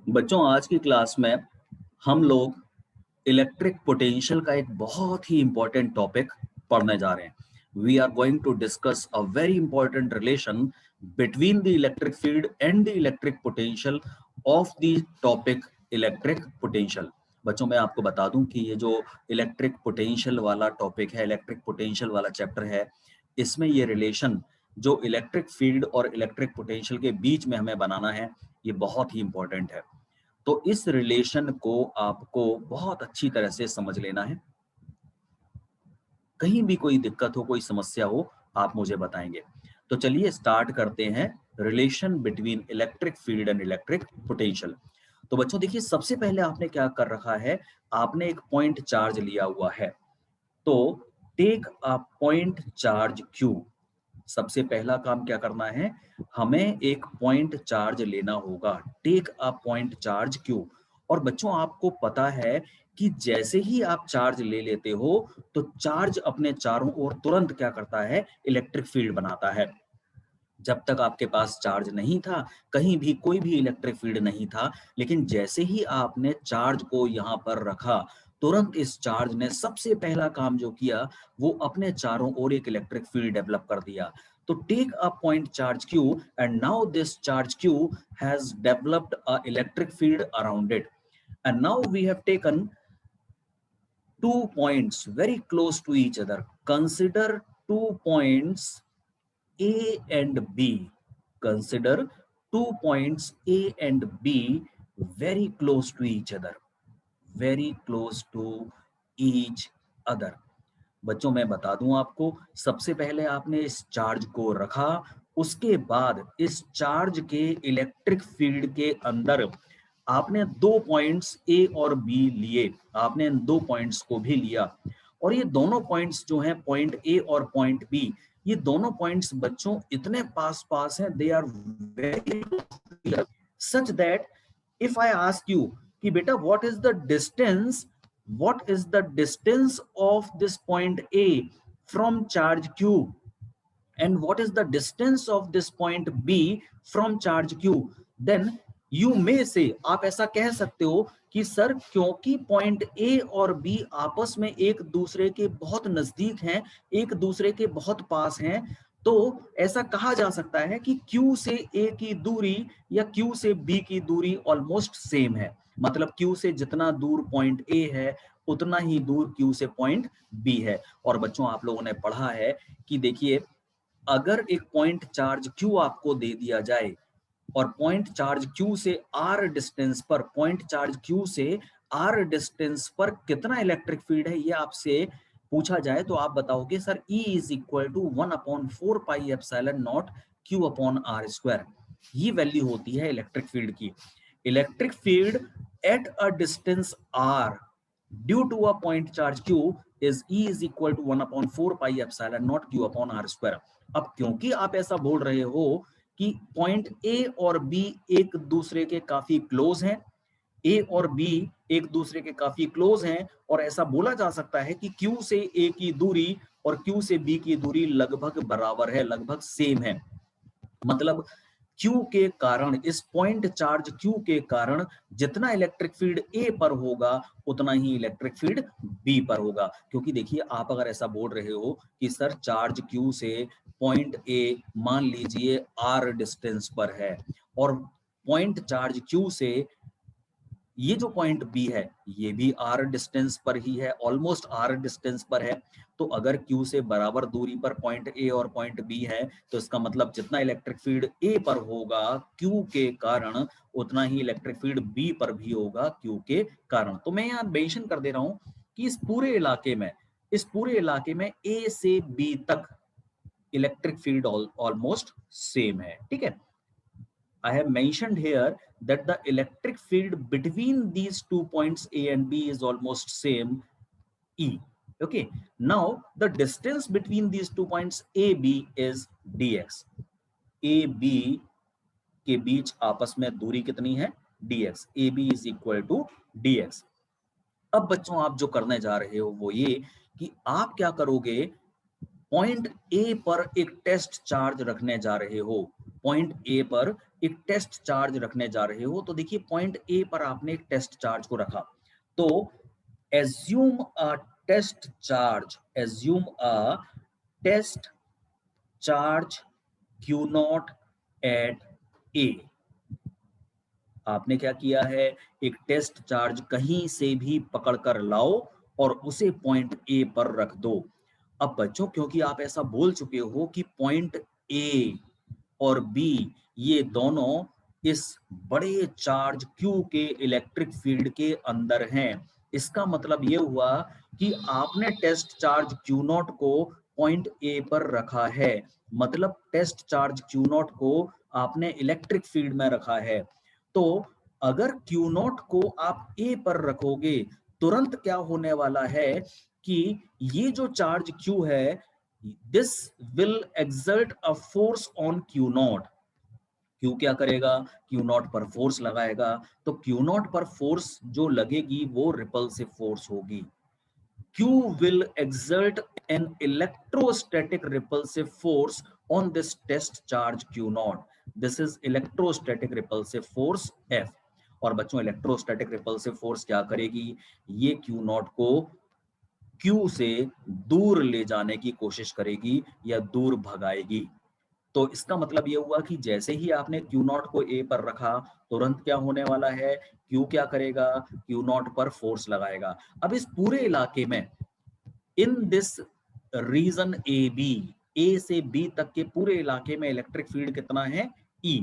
बच्चों आज की क्लास में हम लोग इलेक्ट्रिक पोटेंशियल का एक बहुत ही इंपॉर्टेंट टॉपिक पढ़ने जा रहे हैं। We are going to discuss a very important relation between the electric field and the electric potential of the topic electric potential. बच्चों मैं आपको बता दूं कि ये जो इलेक्ट्रिक पोटेंशियल वाला टॉपिक है, इलेक्ट्रिक पोटेंशियल वाला चैप्टर है, इसमें ये रिलेशन जो इलेक्ट्रिक फील्ड और इलेक्ट्रिक पोटेंशियल के बीच में हमें बनाना है, ये बहुत ही इंपॉर्टेंट है। तो इस रिलेशन को आपको बहुत अच्छी तरह से समझ लेना है। कहीं भी कोई दिक्कत हो, कोई समस्या हो, आप मुझे बताएंगे। तो चलिए स्टार्ट करते हैं relation between electric field and electric potential. तो बच्चों देखिए, सबसे पहले आपने क्या कर रखा है, आपने एक पॉइंट चार्ज लिया हुआ है। तो take a point charge Q. सबसे पहला काम क्या करना है, हमें एक पॉइंट चार्ज लेना होगा। Take a point charge Q. और बच्चों आपको पता है कि जैसे ही आप चार्ज ले लेते हो तो चार्ज अपने चारों ओर तुरंत क्या करता है, इलेक्ट्रिक फील्ड बनाता है। जब तक आपके पास चार्ज नहीं था, कहीं भी कोई भी इलेक्ट्रिक फील्ड नहीं था, लेकिन जैसे ही आपने चार्ज को यहाँ पर रखा, तुरंत इस चार्ज ने सबसे पहला काम जो किया, वो अपने चारों ओर एक इलेक्ट्रिक फील्ड डेवलप कर दिया। तो take a point charge Q and now this charge Q has developed a electric field around it. And now we have taken 2 points very close to each other. Consider 2 points A and B. Consider 2 points A and B very close to each other. Very close to each other. बच्चों मैं बता दूं आपको, सबसे पहले आपने इस charge को रखा, उसके बाद इस चार्ज के इलेक्ट्रिक फील्ड के अंदर आपने 2 पॉइंट्स ए और बी लिए। आपने इन 2 पॉइंट्स को भी लिया, और ये दोनों पॉइंट्स जो हैं, पॉइंट ए और पॉइंट बी, ये दोनों पॉइंट्स बच्चों इतने पास पास हैं, they are very such that if I ask you कि बेटा what is the distance of this point A from charge Q, and what is the distance of this point B from charge Q, then you may say, आप ऐसा कह सकते हो कि sir क्योंकि point A और B आपस में एक दूसरे के बहुत नजदीक हैं, एक दूसरे के बहुत पास हैं, तो ऐसा कहा जा सकता है कि Q से A की दूरी या Q से B की दूरी ऑलमोस्ट सेम है। मतलब Q से जितना दूर पॉइंट A है, उतना ही दूर Q से पॉइंट B है। और बच्चों आप लोगों ने पढ़ा है कि देखिए, अगर एक पॉइंट चार्ज Q आपको दे दिया जाए और पॉइंट चार्ज Q से R डिस्टेंस पर, पॉइंट चार्ज Q से R डिस्टेंस पर कितना इलेक्ट्रिक फील्ड है, ये आपसे पूछा जाए, तो आप बताओगे sir E is equal to 1/4 pi epsilon naught Q upon R square. ये वैल्यू होती है इलेक्ट्रिक फील्ड की। Electric field at a distance R due to a point charge Q is E is equal to 1/4 pi epsilon not Q upon R square। अब क्योंकि आप ऐसा बोल रहे हो कि पॉइंट ए और बी एक दूसरे के काफी क्लोज हैं, ए और बी एक दूसरे के काफी क्लोज हैं, और ऐसा बोला जा सकता है कि क्यू से ए की दूरी और क्यू से बी की दूरी लगभग बराबर है, लगभग सेम है। मतलब क्यू के कारण, इस पॉइंट चार्ज क्यू के कारण जितना इलेक्ट्रिक फील्ड ए पर होगा, उतना ही इलेक्ट्रिक फील्ड बी पर होगा। क्योंकि देखिए, आप अगर ऐसा बोल रहे हो कि सर चार्ज क्यू से पॉइंट ए मान लीजिए आर डिस्टेंस पर है, और पॉइंट चार्ज क्यू से ये जो पॉइंट बी है, ये भी आर डिस्टेंस पर ही है, ऑलमोस्ट आर डिस्टेंस पर है। तो अगर क्यू से बराबर दूरी पर पॉइंट ए और पॉइंट बी है, तो इसका मतलब जितना इलेक्ट्रिक फील्ड ए पर होगा क्यू के कारण, उतना ही इलेक्ट्रिक फील्ड बी पर भी होगा क्यू के कारण। तो मैं यहाँ मेंशन कर दे रहा हूं कि इस पूरे इलाके में ए से बी तक इलेक्ट्रिक फील्ड ऑलमोस्ट सेम है। ठीक है, I have mentioned here that the electric field between these 2 points A and B is almost same, E. Okay. Now the distance between these 2 points A, B is dx. A, B के बीच आपस में दूरी कितनी है, dx. AB is equal to dx. अब बच्चों आप जो करने जा रहे हो वो ये कि आप क्या करोगे, पॉइंट ए पर एक टेस्ट चार्ज रखने जा रहे हो। पॉइंट ए पर एक टेस्ट चार्ज रखने जा रहे हो, तो देखिए पॉइंट ए पर आपने एक टेस्ट चार्ज को रखा, तो assume a test charge, assume a test charge Q naught at A. आपने क्या किया है, एक टेस्ट चार्ज कहीं से भी पकड़ कर लाओ और उसे पॉइंट ए पर रख दो। अब बच्चों, क्योंकि आप ऐसा बोल चुके हो कि पॉइंट ए और बी ये दोनों इस बड़े चार्ज Q के इलेक्ट्रिक फील्ड के अंदर हैं, इसका मतलब ये हुआ कि आपने टेस्ट चार्ज Q नॉट को पॉइंट ए पर रखा है, मतलब टेस्ट चार्ज Q नॉट को आपने इलेक्ट्रिक फील्ड में रखा है। तो अगर Q नॉट को आप ए पर रखोगे, तुरंत क्या होने वाला है कि ये जो चार्ज Q है, this will exert a force on Q not. Q क्या करेगा, Q नॉट पर फोर्स लगाएगा, तो Q नॉट पर फोर्स जो लगेगी वो रिपल्सिव फोर्स होगी। Q will exert an electrostatic repulsive force on this test charge Q naught. This is electrostatic repulsive force F. और बच्चों, इलेक्ट्रोस्टैटिक रिपल्सिव फोर्स क्या करेगी, ये Q नॉट को Q से दूर ले जाने की कोशिश करेगी या दूर भगाएगी। तो इसका मतलब ये हुआ कि जैसे ही आपने Q नॉट को A पर रखा, तुरंत क्या होने वाला है, Q क्या करेगा, Q नॉट पर फोर्स लगाएगा। अब इस पूरे इलाके में, in this region A B, A से बी तक के पूरे इलाके में इलेक्ट्रिक फील्ड कितना है, E।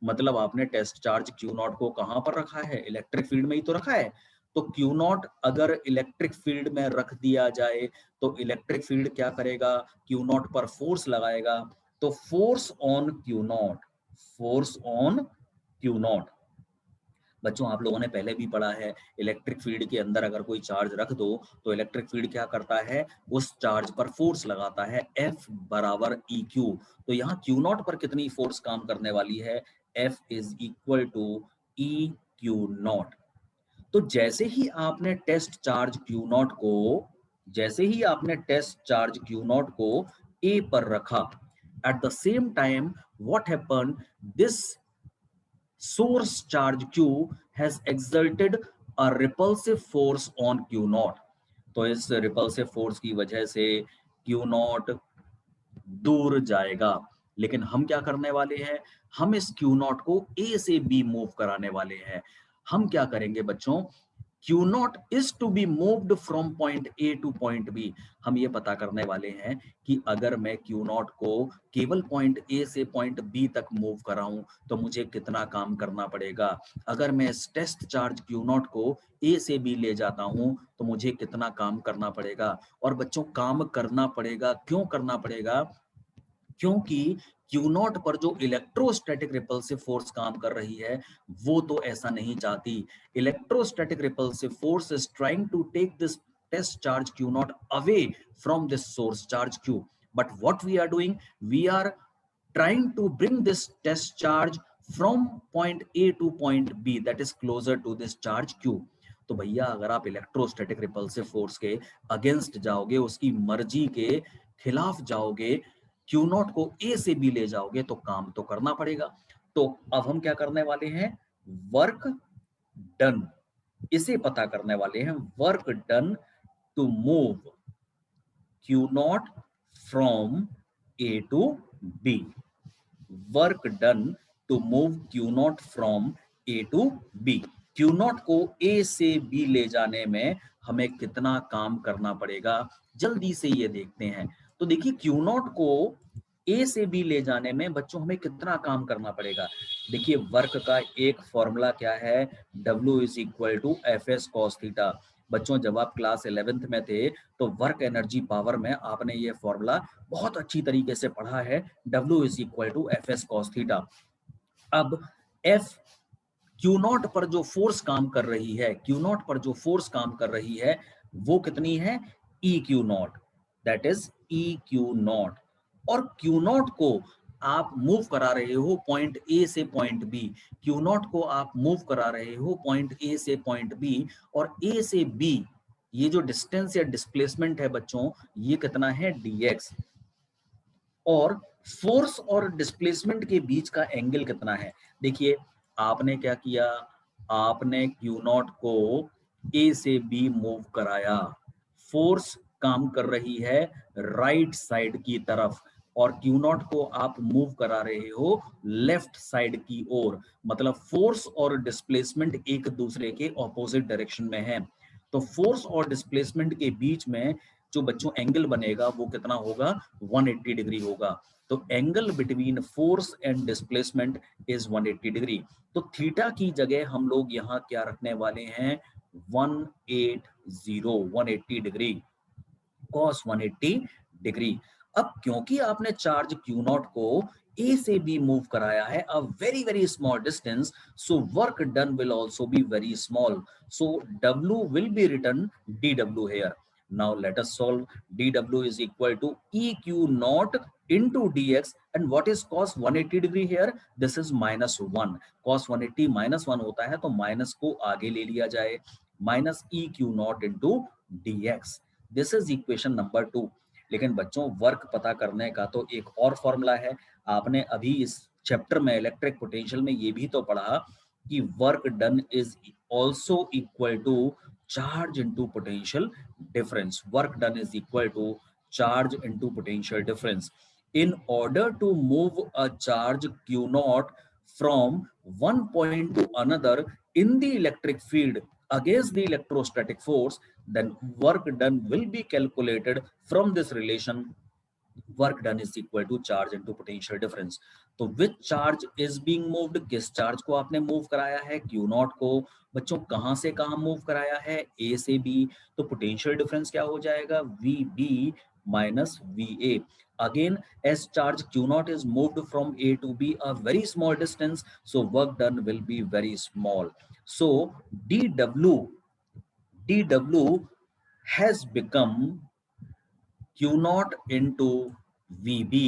मतलब आपने टेस्ट चार्ज Q नॉट को कहां पर रखा है, इलेक्ट्रिक फील्ड में ही तो रखा है। तो Q नॉट अगर इलेक्ट्रिक फील्ड में रख दिया जाए, तो इलेक्ट्रिक फील्ड क्या करेगा, Q नॉट पर फोर्स लगाएगा। तो force on Q not, force on Q not. बच्चों, आप लोगों ने पहले भी पढ़ा है, इलेक्ट्रिक फील्ड के अंदर अगर कोई चार्ज रख दो, तो इलेक्ट्रिक फील्ड क्या करता है, उस चार्ज पर फोर्स लगाता है, F बराबर EQ। तो यहाँ Q नॉट पर कितनी फोर्स काम करने वाली है, F is equal to EQ naught. तो जैसे ही आपने टेस्ट चार्ज Q नॉट को, जैसे ही आपने टेस्ट चार्ज Q नॉट को A पर रखा, at the same time what happened, this source charge Q has exerted a repulsive force on Q naught। तो इस रिपल्सिव फोर्स की वजह से Q नॉट दूर जाएगा। लेकिन हम क्या करने वाले हैं, हम इस Q नॉट को A से B मूव कराने वाले हैं। हम क्या करेंगे बच्चों, Q naught is to be moved from point A to point B। हम ये पता करने वाले हैं कि अगर मैं Q नॉट को केवल पॉइंट A से पॉइंट B तक मूव कराऊं, तो मुझे कितना काम करना पड़ेगा। अगर मैं इस टेस्ट चार्ज Q नॉट को A से B ले जाता हूं, तो मुझे कितना काम करना पड़ेगा। और बच्चों, काम करना पड़ेगा, क्यों करना पड़ेगा, क्योंकि Q नॉट पर जो इलेक्ट्रोस्टैटिक रिपल्सिव फोर्स काम कर रही है, वो तो ऐसा नहीं चाहती। Electrostatic repulsive force is trying to take this test charge Q naught away from this source charge Q, but what we are doing, we are trying to bring this test charge from point A to point B, that is closer to this charge Q। तो भैया, अगर आप electrostatic repulsive force के against जाओगे, उसकी मर्जी के खिलाफ जाओगे, Q नॉट को A से B ले जाओगे, तो काम तो करना पड़ेगा। तो अब हम क्या करने वाले हैं, वर्क डन, इसे पता करने वाले हैं, work done to move Q naught from A to B। Work done to move Q naught from A to B। Q naught को A से B ले जाने में हमें कितना काम करना पड़ेगा, जल्दी से ये देखते हैं। तो देखिए, Q नॉट को A से B ले जाने में बच्चों हमें कितना काम करना पड़ेगा। देखिए, वर्क का एक फॉर्मूला क्या है, W is equal to FS cos theta. बच्चों, जब आप क्लास 11th में थे, तो वर्क एनर्जी पावर में आपने ये फॉर्मूला बहुत अच्छी तरीके से पढ़ा है, W is equal to FS cos theta. अब F Q नॉट पर जो फोर्स काम कर रही है, Q नॉट पर जो फोर्स काम कर रही है, वो कितनी है, EQ not, that is EQ not. और Q नॉट को आप मूव करा रहे हो पॉइंट A से पॉइंट B, Q नॉट को आप मूव करा रहे हो पॉइंट A से पॉइंट B, और A से B ये जो डिस्टेंस या डिस्प्लेसमेंट है बच्चों, ये कितना है, dx। और फोर्स और डिस्प्लेसमेंट के बीच का एंगल कितना है? देखिए आपने क्या किया, आपने क्यू नॉट को ए से बी मूव कराया, फोर्स काम कर रही है राइट साइड की तरफ और क्यू नॉट को आप मूव करा रहे हो लेफ्ट साइड की ओर, मतलब फोर्स और डिस्प्लेसमेंट एक दूसरे के ऑपोजिट डायरेक्शन में है। तो फोर्स और डिस्प्लेसमेंट के बीच में जो बच्चों एंगल बनेगा वो कितना होगा, 180 डिग्री होगा। तो angle between force and displacement is 180 degree. तो थीटा की जगह हम लोग यहाँ क्या रखने वाले हैं, 180 180 डिग्री, cos 180 डिग्री। अब क्योंकि आपने चार्ज Q नॉट को A से B मूव कराया है a very very small distance, so work done will also be very small, so W will be written dW here. Now let us solve. dW is equal to EQ naught into dx, and what is cos 180 degree here? This is -1. cos 180 -1 होता है तो minus को आगे ले लिया जाए, minus EQ naught into dx. This is equation number 2। लेकिन बच्चों वर्क पता करने का तो एक और फॉर्मूला है। आपने अभी इस चैप्टर में इलेक्ट्रिक पोटेंशियल में ये भी तो पढ़ा कि work done is also equal to charge into potential difference. Work done is equal to charge into potential difference. In order to move a charge Q naught from one point to another in the electric field against the electrostatic force, then work done will be calculated from this relation, work done is equal to charge into potential difference. तो which charge is being moved, किस charge को आपने move कराया है, Q naught को। बच्चों कहां से कहां मूव कराया है, A से B, तो पोटेंशियल डिफरेंस क्या हो जाएगा, VB minus VA. Again, as charge Q naught is moved from A to B a very small distance, so work done will be very small. So dw has become Q not into VB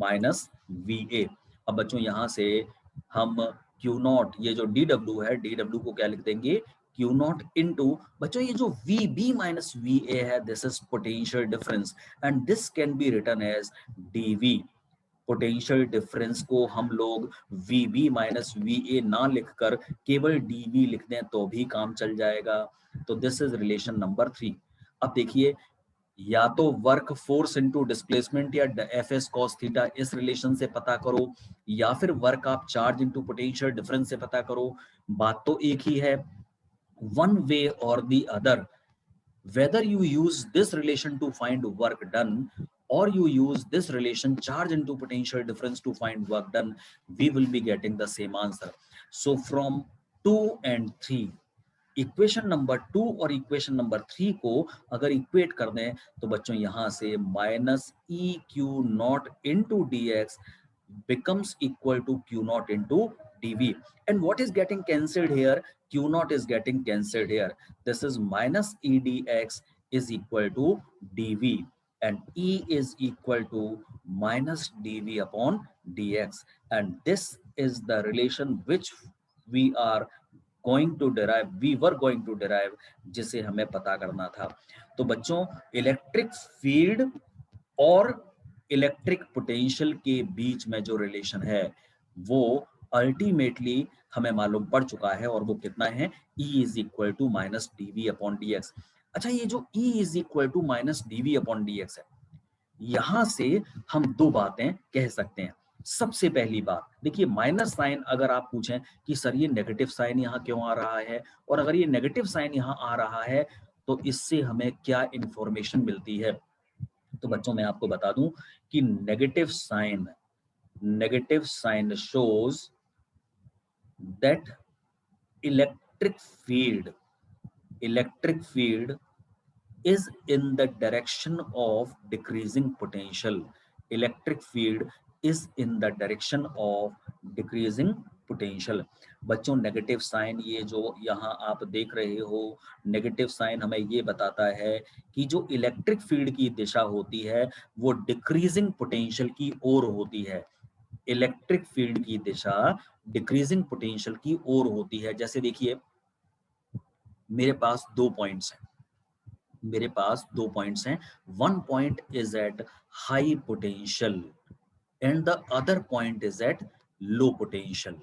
minus VA। अब बच्चों यहां से हम Q not, ये जो dw है, dw को क्या लिख देंगे, Q नॉट इंटू, बच्चों ये जो VB माइनस VA है, this is potential difference and this can be written as dV। Potential difference को हम लोग VB माइनस VA ना लिखकर केवल dV लिख दें तो भी काम चल जाएगा। तो दिस इज रिलेशन नंबर 3। अब देखिए, या तो वर्क फोर्स इनटू डिस्प्लेसमेंट या एफ एस कॉस थीटा इस रिलेशन से पता करो, या फिर वर्क आप चार्ज इनटू पोटेंशियल डिफरेंस से पता करो। बात तो एक ही है, वन वे और the other, whether you use this relation to find work done or you use this relation charge into potential difference to find work done, we will be getting the same answer. So from 2 and 3, equation number 2 और equation number 3 को अगर equate कर दें तो बच्चों यहां से minus E Q not into D x becomes equal to q naught into dv, and what is getting cancelled here, q naught is getting cancelled here, this is minus edx is equal to dv, and e is equal to minus dv upon dx, and this is the relation which we are going to derive, we were going to derive, जिसे हमें पता करना था। तो बच्चों electric field और electric potential के बीच में जो रिलेशन है वो अल्टीमेटली हमें मालूम पड़ चुका है, और वो कितना है, E is equal to minus dv upon d x. अच्छा, ये जो E is equal to minus dv upon d x है, यहां से हम दो बातें कह सकते हैं। सबसे पहली बात देखिए, माइनस साइन अगर आप पूछें कि सर ये नेगेटिव साइन यहाँ क्यों आ रहा है, और अगर ये नेगेटिव साइन यहाँ आ रहा है तो इससे हमें क्या इंफॉर्मेशन मिलती है, तो बच्चों मैं आपको बता दूं कि negative sign shows that electric field is in the direction of decreasing potential. Electric field is in the direction of decreasing potential. बच्चों नेगेटिव साइन ये जो यहाँ आप देख रहे हो, नेगेटिव साइन हमें ये बताता है कि जो इलेक्ट्रिक फील्ड की दिशा होती है वो डिक्रीजिंग पोटेंशियल की ओर होती है। इलेक्ट्रिक फील्ड की दिशा डिक्रीजिंग पोटेंशियल की ओर होती है। जैसे देखिए, मेरे पास दो पॉइंट्स हैं, one point is at high potential, and the other point is at low potential.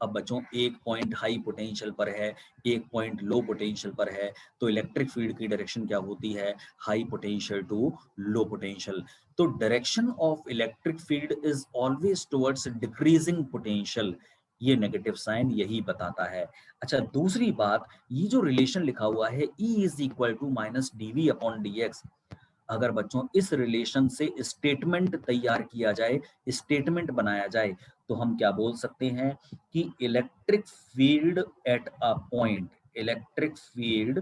अब बच्चों एक पॉइंट हाई पोटेंशियल पर है, एक पॉइंट लो पोटेंशियल पर है, तो इलेक्ट्रिक फील्ड की डायरेक्शन क्या होती है? High potential to low potential. तो direction of electric field is always towards decreasing potential. ये नेगेटिव साइन यही बताता है। अच्छा, दूसरी बात, ये जो रिलेशन लिखा हुआ है E is equal to minus dv upon dx, अगर बच्चों इस रिलेशन से स्टेटमेंट तैयार किया जाए, स्टेटमेंट बनाया जाए, तो हम क्या बोल सकते हैं कि electric field at a point, electric field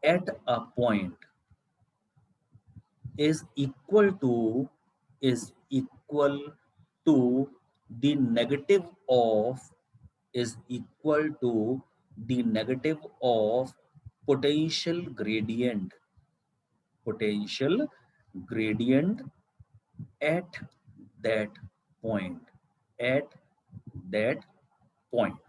at a point is equal to is equal to the negative of is equal to the negative of potential gradient, potential gradient at that point, at that point।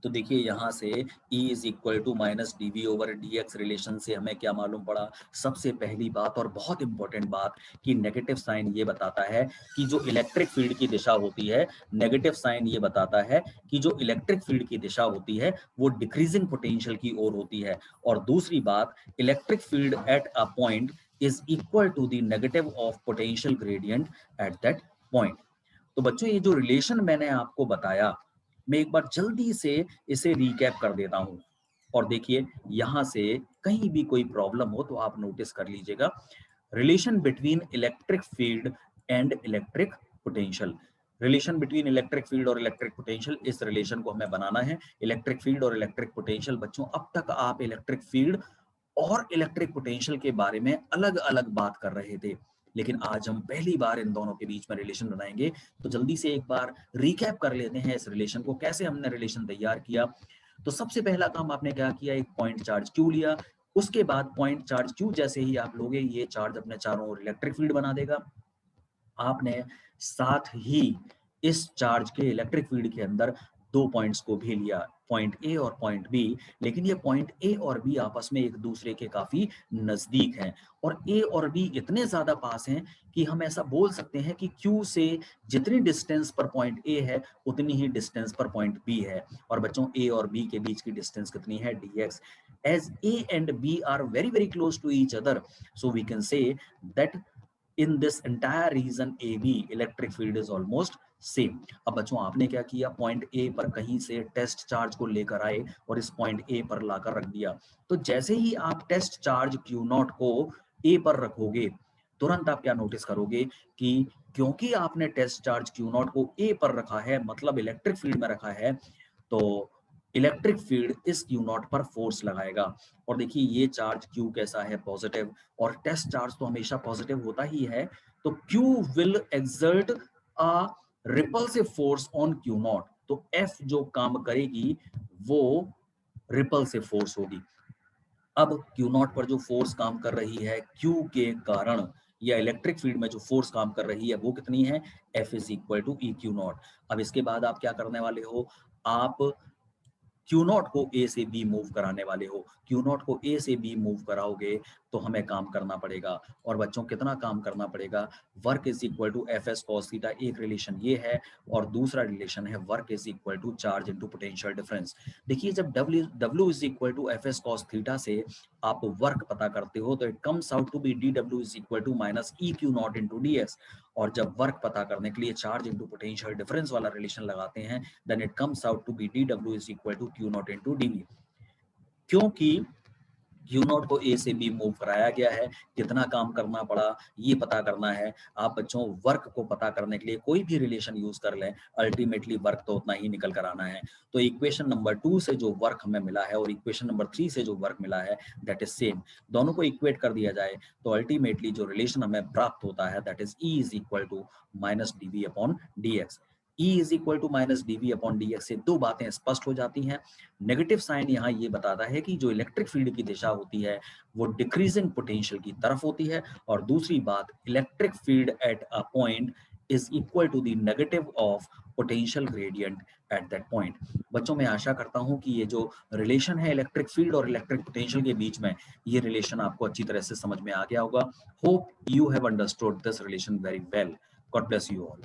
तो देखिए यहाँ से E is equal to minus dv over dx relation से हमें क्या मालूम पड़ा? सबसे पहली बात और बहुत इंपॉर्टेंट बात कि नेगेटिव साइन ये बताता है कि जो इलेक्ट्रिक फील्ड की दिशा होती है, नेगेटिव साइन ये बताता है कि जो इलेक्ट्रिक फील्ड की दिशा होती है वो डिक्रीजिंग पोटेंशियल की ओर होती है। और दूसरी बात, electric field at a point is equal to the negative of potential gradient at that point. तो बच्चों ये जो रिलेशन मैंने आपको बताया, मैं एक बार जल्दी से इसे रिकैप कर देता हूं। और देखिए यहां से कहीं भी कोई प्रॉब्लम हो तो आप नोटिस कर लीजिएगा। Relation between electric field and electric potential, relation between electric field और इलेक्ट्रिक पोटेंशियल, इस रिलेशन को हमें बनाना है। इलेक्ट्रिक फील्ड और इलेक्ट्रिक पोटेंशियल, बच्चों अब तक आप इलेक्ट्रिक फील्ड और इलेक्ट्रिक पोटेंशियल के बारे में अलग अलग बात कर रहे थे, लेकिन आज हम पहली बार इन दोनों के बीच में रिलेशन बनाएंगे। तो जल्दी से एक बार रिकैप कर लेते हैं इस रिलेशन को, कैसे हमने रिलेशन तैयार किया। तो सबसे पहला काम आपने क्या किया? एक पॉइंट चार्ज Q लिया। उसके बाद पॉइंट चार्ज Q जैसे ही आप लोगे, ये चार्ज अपने चारों ओर इलेक्ट्रिक फील्ड बना देगा। आपने साथ ही इस चार्ज के इलेक्ट्रिक फील्ड के अंदर दो पॉइंट्स को भी लिया, पॉइंट ए और पॉइंट बी, लेकिन ये पॉइंट ए और बी आपस में एक दूसरे के काफी नजदीक हैं, और ए और बी इतने ज्यादा पास हैं कि हम ऐसा बोल सकते हैं कि Q से जितनी डिस्टेंस पर पॉइंट ए है उतनी ही डिस्टेंस पर पॉइंट बी है। और बच्चों ए और बी के बीच की डिस्टेंस कितनी है? dx। as A and B are very very close to each other, so we can say that in this entire region AB electric field is almost same। अब बच्चों आपने क्या किया? पॉइंट A पर कहीं से टेस्ट चार्ज को लेकर आए और इस पॉइंट A पर लाकर रख दिया। तो जैसे ही आप टेस्ट चार्ज Q0 को A पर रखोगे, तुरंत आप क्या नोटिस करोगे कि क्योंकि आपने टेस्ट चार्ज Q0 को A पर रखा है, मतलब इलेक्ट्रिक फील्ड में रखा है, तो इलेक्ट्रिक फील्ड इस Q0 पर फोर्स लगाएगा। और देखिए ये चार्ज Q कैसा है? पॉजिटिव, और टेस्ट चार्ज तो हमेशा पॉजिटिव होता ही है। तो Q will exert a repulsive force on Q0। तो F जो काम करेगी वो रिपल्सिव फोर्स होगी। अब Q0 पर जो फोर्स काम कर रही है Q के कारण, या इलेक्ट्रिक फील्ड में जो फोर्स काम कर रही है वो कितनी है? F is equal to E Q0। अब इसके बाद आप क्या करने वाले हो? आप Q0 को A से B मूव कराने वाले हो। Q0 को A से B मूव कराओगे तो हमें काम करना पड़ेगा। और बच्चों कितना काम करना पड़ेगा? Work is equal to F S cos theta, एक रिलेशन ये है, और दूसरा रिलेशन है work is equal to charge into potential difference. देखिए जब W is equal to F S cos theta से आप वर्क पता करते हो, तो it comes out to be DW is equal to minus E Q0 into dx। और जब वर्क पता करने के लिए चार्ज इनटू पोटेंशियल डिफरेंस वाला रिलेशन लगाते हैं, then it comes out to be dw is equal to Q0 into dv। क्योंकि Q0 को A से B मूव कराया गया है, कितना काम करना पड़ा ये पता करना है। आप बच्चों वर्क को पता करने के लिए कोई भी रिलेशन यूज कर लें, अल्टीमेटली वर्क तो उतना ही निकल कर आना है। तो इक्वेशन नंबर 2 से जो वर्क हमें मिला है और इक्वेशन नंबर 3 से जो वर्क मिला है, दैट इज सेम। दोनों को इक्वेट कर दिया जाए तो अल्टीमेटली जो रिलेशन हमें प्राप्त होता है, that is E is equal to minus dv upon dx। E is equal to minus dv upon dx से दो बातें स्पष्ट हो जाती हैं। नेगेटिव साइन यहाँ ये बताता है कि जो इलेक्ट्रिक फील्ड की दिशा होती है वो डिक्रीजिंग पोटेंशियल की तरफ होती है, और दूसरी बात, electric field at a point is equal to the negative of potential gradient at that point. बच्चों मैं आशा करता हूं कि ये जो रिलेशन है इलेक्ट्रिक फील्ड और इलेक्ट्रिक पोटेंशियल के बीच में, ये रिलेशन आपको अच्छी तरह से समझ में आ गया होगा। Hope you have understood this relation very well. God bless you all.